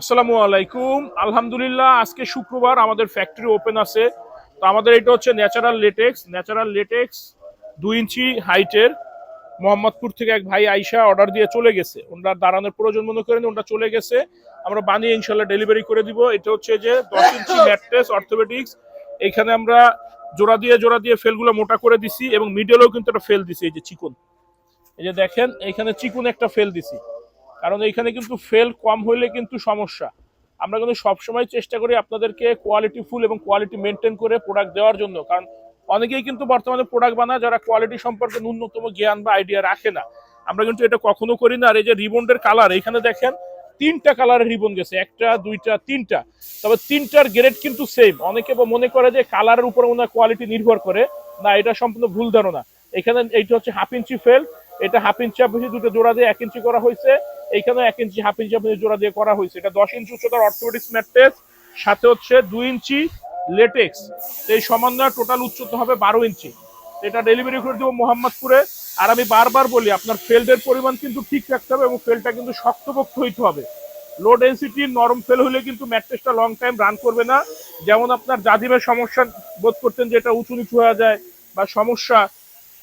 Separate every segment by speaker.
Speaker 1: আসসালামু আলাইকুম। আলহামদুলিল্লাহ, আজকে শুক্রবার আমাদের ফ্যাক্টরি ওপেন আছে। তো আমাদের এটা হচ্ছে ন্যাচারাল লেটেক্স 2 ইঞ্চি হাইটের। মোহাম্মদপুর থেকে এক ভাই আইসা অর্ডার দিয়ে চলে গেছে, ওনার দাঁড়ানোর প্রয়োজন মনে করেন, ওটা চলে গেছে। আমরা বানিয়ে ইনশাল্লাহ ডেলিভারি করে দিব। এটা হচ্ছে যে 10 ইঞ্চি ম্যাট্রেস অর্থোপেডিক্স। এখানে আমরা জোড়া দিয়ে ফেলগুলো মোটা করে দিছি এবং মিডলেও কিন্তু একটা ফেল দিছি, এই যে চিকন, এই যে দেখেন এইখানে চিকন একটা ফেল দিছি। কারণ এইখানে কিন্তু ফেল কম হইলে কিন্তু সমস্যা। আমরা কিন্তু সবসময় চেষ্টা করি আপনাদেরকে কোয়ালিটি ফুল এবং কোয়ালিটি মেনটেন করে প্রোডাক্ট দেওয়ার জন্য। কারণ অনেকেই কিন্তু বর্তমানে প্রোডাক্ট বানায় যারা কোয়ালিটি সম্পর্কে ন্যূনতম জ্ঞান বা আইডিয়া রাখে না। আমরা কিন্তু এটা কখনো করি না। আর এই যে রিবনের কালার, এখানে দেখেন 3টা কালারের রিবন গেছে, একটা দুইটা তিনটা। তবে তিনটার গ্রেড কিন্তু সেম। অনেকে মনে করে যে কালারের উপর ওনার কোয়ালিটি নির্ভর করে, না, এটা সম্পূর্ণ ভুল ধারণা। এখানে এইটা হচ্ছে 1/2 ইঞ্চি ফেল, এটা 1/2 ইঞ্চি বেশি, দুটো জোড়া দিয়ে 1 ইঞ্চি করা হয়েছে। এইখানে 1 ইঞ্চি 1/2 ইঞ্চি আপনি জোড়া দিয়ে করা হয়েছে। এটা 10 ইঞ্চি উচ্চতার অর্থোপেডিক্স ম্যাট্রেস, সাথে হচ্ছে 2 ইঞ্চি লেটেক্স। এই সমন্বয় টোটাল উচ্চতা হবে 12 ইঞ্চি। এটা ডেলিভারি করে দেবো মোহাম্মদপুরে। আর আমি বারবার বলি, আপনার ফেল্ডের পরিমাণ কিন্তু ঠিক রাখতে হবে এবং ফেলটা কিন্তু শক্তপোক্ত হইতে হবে। লো ডেন্সিটি নরম ফেল হলে কিন্তু ম্যাট্রেসটা লং টাইম রান করবে না। যেমন আপনার জাজিমের সমস্যা বোধ করতেন যে এটা উঁচু নিচু হয়ে যায় বা সমস্যা,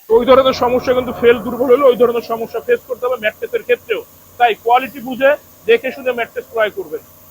Speaker 1: ওই ধরনের সমস্যা কিন্তু ফেল দুর্বল হলে ওই ধরনের সমস্যা ফেস করতে হবে ম্যাট্রেসের ক্ষেত্রেও। তাই কোয়ালিটি বুঝে দেখে শুনে ম্যাট্রেস ক্রয় করবেন।